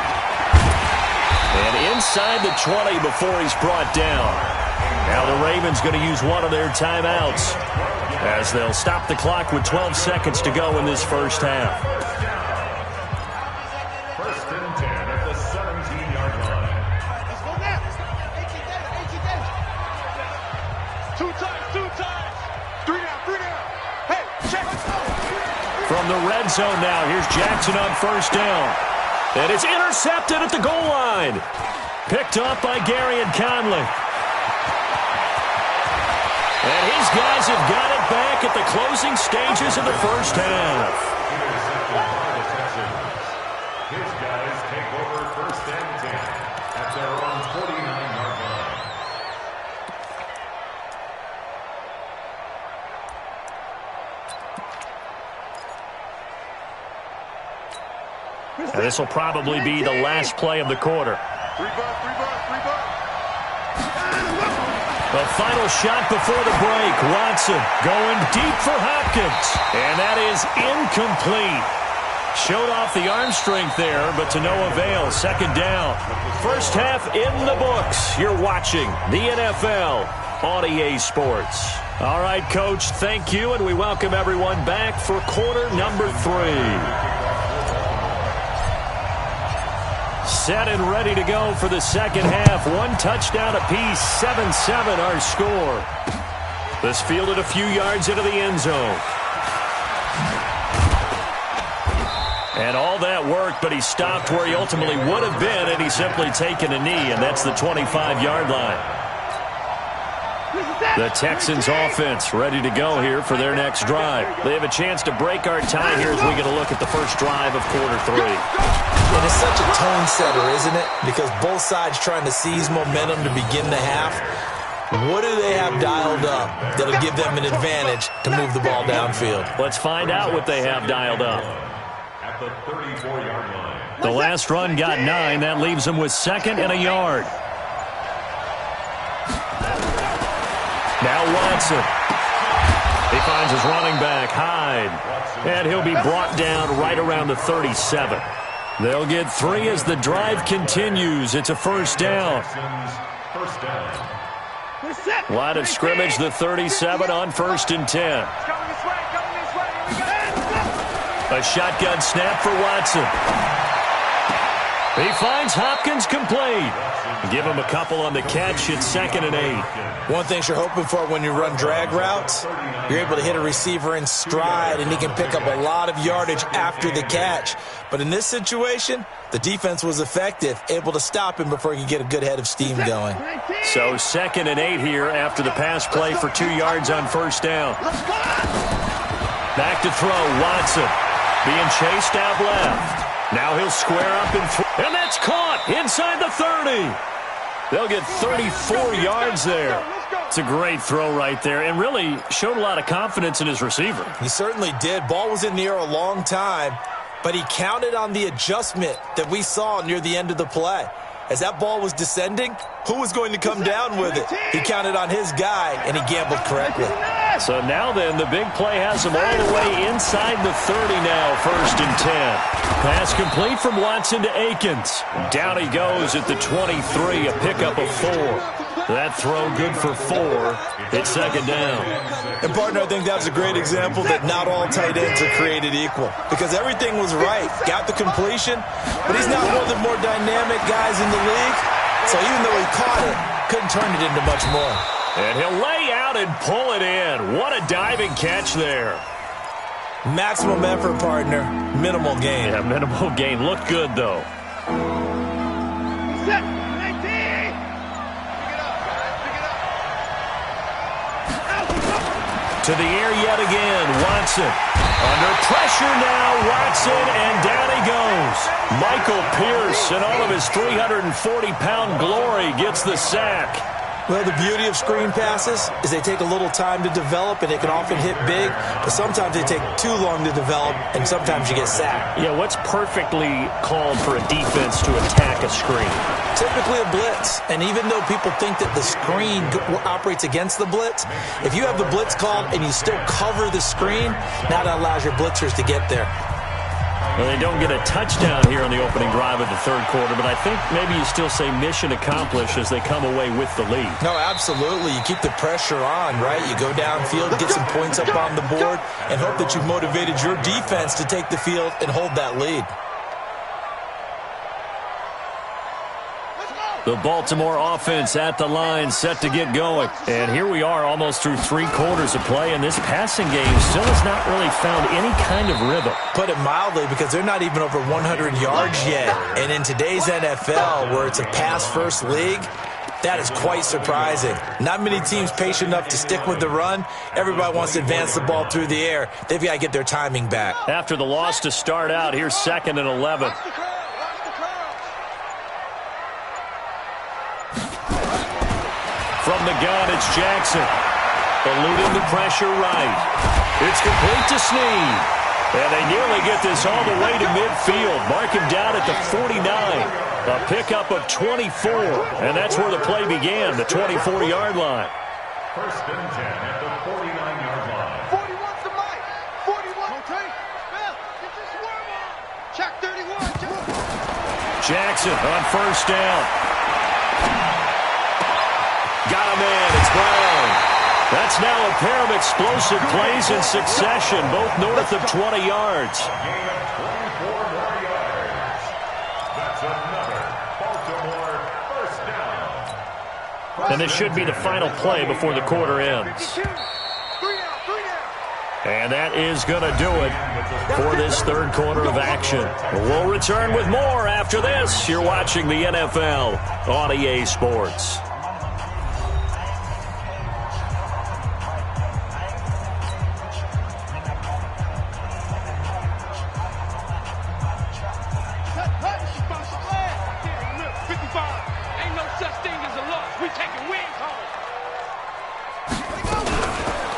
And inside the 20 before he's brought down. Now the Ravens going to use one of their timeouts as they'll stop the clock with 12 seconds to go in this first half. 1st and 10 at the 17-yard line. Let's go now. 18 times. 3 down. Hey, check. From the red zone now, here's Jackson on first down. And it's intercepted at the goal line. Picked up by Gary and Conley. And his guys have got it back at the closing stages of the first half. His guys take over 1st and 10 at their own 49-yard line. And this will probably be the last play of the quarter. The final shot before the break. Watson going deep for Hopkins. And that is incomplete. Showed off the arm strength there, but to no avail. Second down. First half in the books. You're watching the NFL on EA Sports. All right, Coach, thank you, and we welcome everyone back for quarter number 3. Set and ready to go for the second half. One touchdown apiece, 7-7 our score. This fielded a few yards into the end zone. And all that worked, but he stopped where he ultimately would have been had he simply taken a knee, and that's the 25-yard line. The Texans offense ready to go here for their next drive. They have a chance to break our tie here as we get a look at the first drive of quarter 3. And it's such a tone setter, isn't it? Because both sides trying to seize momentum to begin the half. What do they have dialed up that'll give them an advantage to move the ball downfield? Let's find out what they have dialed up. At the 34-yard line. The last run got 9. That leaves them with 2nd and a yard. Now Watson. He finds his running back, Hyde. And he'll be brought down right around the 37. They'll get 3 as the drive continues. It's a first down. First down. Line of scrimmage, the 37 on 1st and 10. A shotgun snap for Watson. He finds Hopkins complete. Give him a couple on the catch. It's 2nd and 8. One thing you're hoping for when you run drag routes, you're able to hit a receiver in stride, and he can pick up a lot of yardage after the catch. But in this situation, the defense was effective, able to stop him before he could get a good head of steam going. So 2nd and 8 here after the pass play for 2 yards on first down. Back to throw, Watson. Being chased out left. Now he'll square up and that's caught inside the 30. They'll get 34 yards there. It's a great throw right there and really showed a lot of confidence in his receiver. He certainly did. Ball was in the air a long time, but he counted on the adjustment that we saw near the end of the play. As that ball was descending, who was going to come down with it? He counted on his guy, and he gambled correctly. So now then, the big play has him all the way inside the 30 now, 1st and 10. Pass complete from Watson to Akins. Down he goes at the 23, a pickup of 4. That throw good for 4. It's 2nd down. And, partner, I think that was a great example that not all tight ends are created equal. Because everything was right. Got the completion, but he's not one of the more dynamic guys in the league. So even though he caught it, couldn't turn it into much more. And he'll lay out and pull it in. What a diving catch there. Maximum effort, partner. Minimal gain. Yeah, minimal gain. Looked good, though. To the air yet again, Watson. Under pressure now, Watson, and down he goes. Michael Pierce, in all of his 340-pound glory, gets the sack. Well, the beauty of screen passes is they take a little time to develop, and they can often hit big, but sometimes they take too long to develop, and sometimes you get sacked. Yeah, what's perfectly called for a defense to attack a screen? Typically a blitz, and even though people think that the screen operates against the blitz, if you have the blitz called and you still cover the screen, now that allows your blitzers to get there. Well, they don't get a touchdown here on the opening drive of the 3rd quarter, but I think maybe you still say mission accomplished as they come away with the lead. No, absolutely. You keep the pressure on, right? You go downfield, get some points up on the board, and hope that you've motivated your defense to take the field and hold that lead. The Baltimore offense at the line, set to get going. And here we are almost through 3 quarters of play, and this passing game still has not really found any kind of rhythm. Put it mildly, because they're not even over 100 yards yet. And in today's NFL, where it's a pass-first league, that is quite surprising. Not many teams patient enough to stick with the run. Everybody wants to advance the ball through the air. They've got to get their timing back. After the loss to start out, here's 2nd and 11. From the gun, it's Jackson. Eluding the pressure right. It's complete to Snead. And they nearly get this all the way to midfield. Mark him down at the 49. A pickup of 24. And that's where the play began, the 24-yard line. First and 10 at the 49-yard line. 41's the mic. 41. Okay. Bill, get this worm on. Check 31. Jackson on first down. Got him in. It's Brown. That's now a pair of explosive plays in succession, both north of 20 yards. A gain of 24 more yards. That's another Baltimore first down. And this should be the final play before the quarter ends. And that is going to do it for this third quarter of action. We'll return with more after this. You're watching the NFL on EA Sports.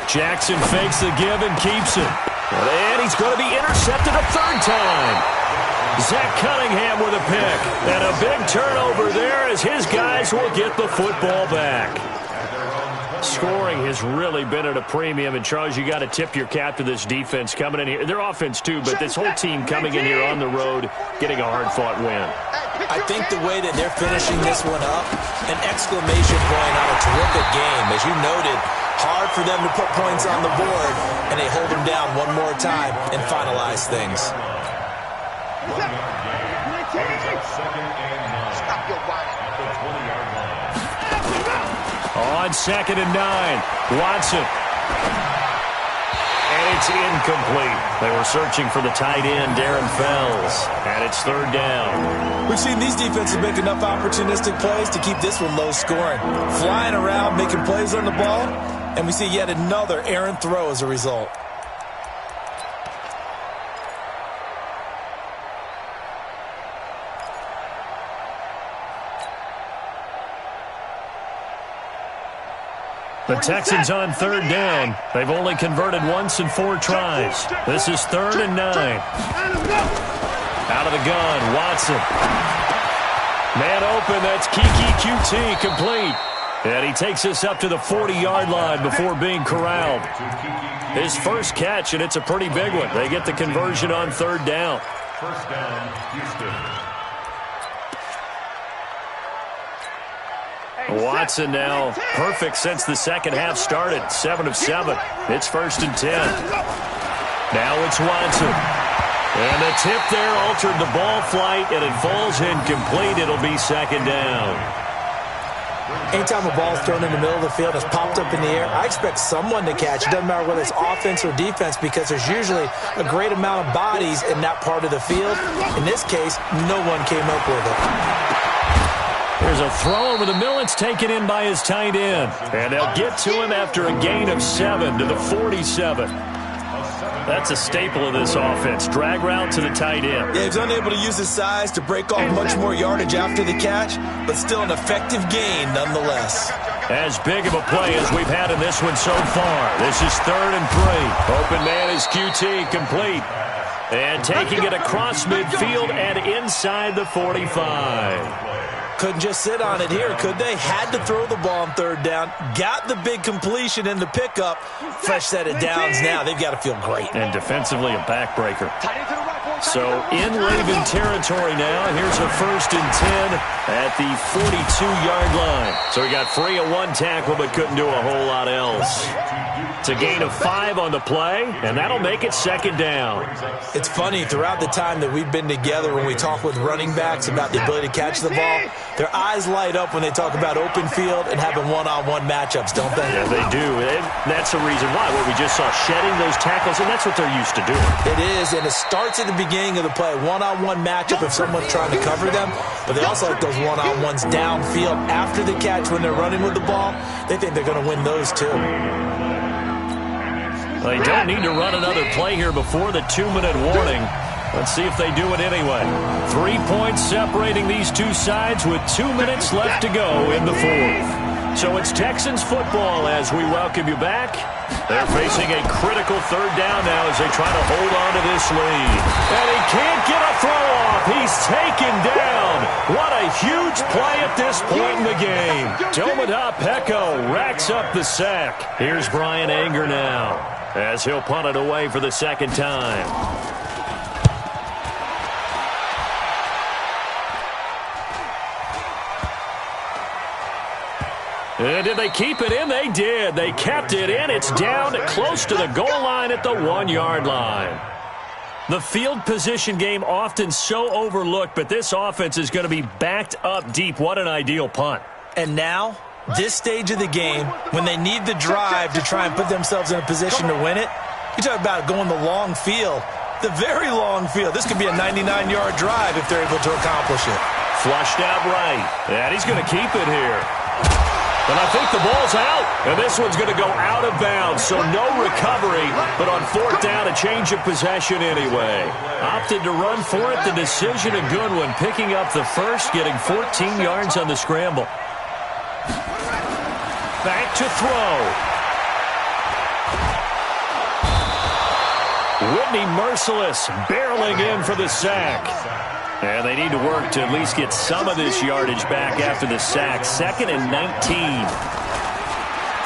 Jackson fakes the give and keeps it. And he's going to be intercepted a third time. Zach Cunningham with a pick. And a big turnover there as his guys will get the football back. Scoring has really been at a premium. And, Charles, you got to tip your cap to this defense coming in here. Their offense, too, but this whole team coming in here on the road, getting a hard-fought win. I think the way that they're finishing this one up, an exclamation point on a terrific game. As you noted, hard for them to put points on the board, and they hold them down one more time and finalize things. On 2nd and 9, Watson. And it's incomplete. They were searching for the tight end, Darren Fells. And it's third down. We've seen these defenses make enough opportunistic plays to keep this one low scoring. Flying around, making plays on the ball, and we see yet another errant throw as a result. The Texans on third down. They've only converted once in 4 tries. This is 3rd and 9. Out of the gun, Watson. Man open, that's Kiki QT, complete. And he takes us up to the 40-yard line before being corralled. His first catch, and it's a pretty big one. They get the conversion on 3rd down. First down, Houston. Watson now perfect since the second half started. 7 of 7. It's 1st and 10. Now it's Watson. And the tip there altered the ball flight, and it falls incomplete. It'll be 2nd down. Anytime a ball's thrown in the middle of the field, it's popped up in the air, I expect someone to catch. It doesn't matter whether it's offense or defense, because there's usually a great amount of bodies in that part of the field. In this case, no one came up with it. There's a throw over the middle. It's taken in by his tight end. And they'll get to him after a gain of 7 to the 47. That's a staple of this offense. Drag route to the tight end. Yeah, he's unable to use his size to break off much more yardage after the catch, but still an effective gain nonetheless. As big of a play as we've had in this one so far. This is 3rd and 3. Open man is QT, complete. And taking it across midfield and inside the 45. Couldn't just sit on it here, could they? Had to throw the ball on 3rd down. Got the big completion in the pickup. Fresh set of downs now. They've got to feel great. And defensively a backbreaker. So in Raven territory now. Here's a 1st and 10 at the 42-yard line. So he got free of 1 tackle but couldn't do a whole lot else. It's a gain of 5 on the play, and that'll make it 2nd down. It's funny, throughout the time that we've been together, when we talk with running backs about the ability to catch the ball, their eyes light up when they talk about open field and having one-on-one matchups, don't they? Yeah, they do. And that's the reason why. What we just saw, shedding those tackles, and that's what they're used to doing. It is, and it starts at the beginning of the play. One-on-one matchup if someone's trying to cover them, but they also like those one-on-ones downfield after the catch when they're running with the ball. They think they're going to win those too. They don't need to run another play here before the 2-minute warning. Let's see if they do it anyway. 3 points separating these two sides with 2 minutes left to go in the 4th. So it's Texans football as we welcome you back. They're facing a critical third down now as they try to hold on to this lead. And he can't get a throw off. He's taken down. What a huge play at this point in the game. Domata Peko racks up the sack. Here's Brian Anger now as he'll punt it away for the second time. And did they keep it in? They did. They kept it in. It's down close to the goal line at the 1-yard line. The field position game often so overlooked, but this offense is going to be backed up deep. What an ideal punt. And now, this stage of the game, when they need the drive to try and put themselves in a position to win it, you talk about going the long field, the very long field. This could be a 99-yard drive if they're able to accomplish it. Flushed out right. And he's going to keep it here. And I think the ball's out. And this one's going to go out of bounds, so no recovery. But on fourth down, a change of possession anyway. Opted to run for it. The decision, a good one. Picking up the first, getting 14 yards on the scramble. Back to throw. Whitney Merciless barreling in for the sack. And they need to work to at least get some of this yardage back after the sack. 2nd and 19.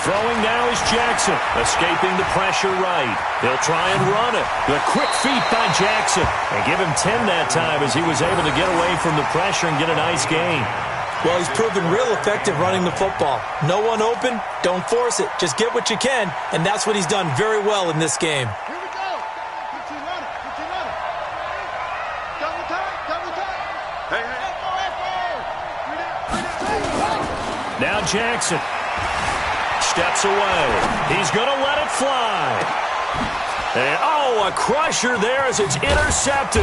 Throwing now is Jackson, escaping the pressure right. He'll try and run it. The quick feet by Jackson. And give him 10 that time as he was able to get away from the pressure and get a nice gain. Well, he's proven real effective running the football. No one open, don't force it. Just get what you can, and that's what he's done very well in this game. Now Jackson steps away. He's going to let it fly. And, oh, a crusher there as it's intercepted.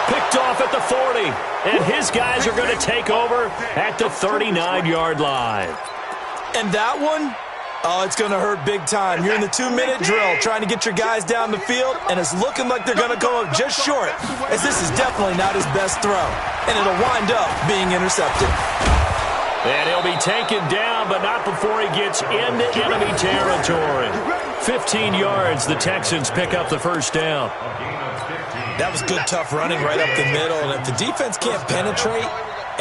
Picked off at the 40. And his guys are going to take over at the 39-yard line. And that one, oh, it's going to hurt big time. You're in the 2-minute drill trying to get your guys down the field, and it's looking like they're going to go up just short, as this is definitely not his best throw. And it'll wind up being intercepted. And he'll be taken down, but not before he gets into enemy territory. 15 yards, the Texans pick up the first down. That was good, tough running right up the middle. And if the defense can't penetrate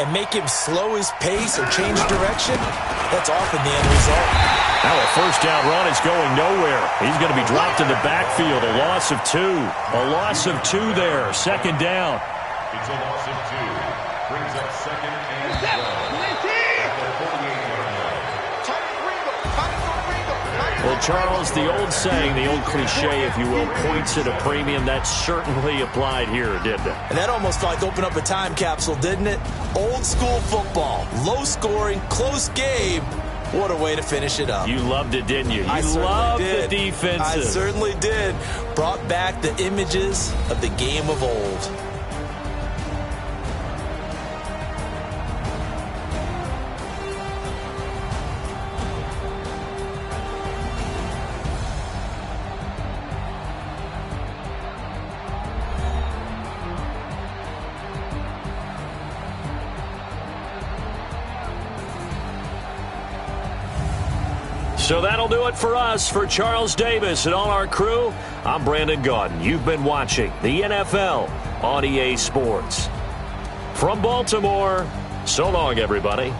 and make him slow his pace or change direction, that's often the end result. Now a first down run is going nowhere. He's going to be dropped in the backfield. A loss of 2. A loss of 2 there. 2nd down. It's a loss of 2. Brings up 2nd and 12. Well, Charles, the old saying, the old cliche, if you will, points at a premium, that certainly applied here, didn't it? And that almost like opened up a time capsule, didn't it? Old school football, low scoring, close game. What a way to finish it up. You loved it, didn't you? I loved did. The defenses. I certainly did. Brought back the images of the game of old. So that'll do it for us. For Charles Davis and all our crew, I'm Brandon Gaudin. You've been watching the NFL on EA Sports. From Baltimore, so long, everybody.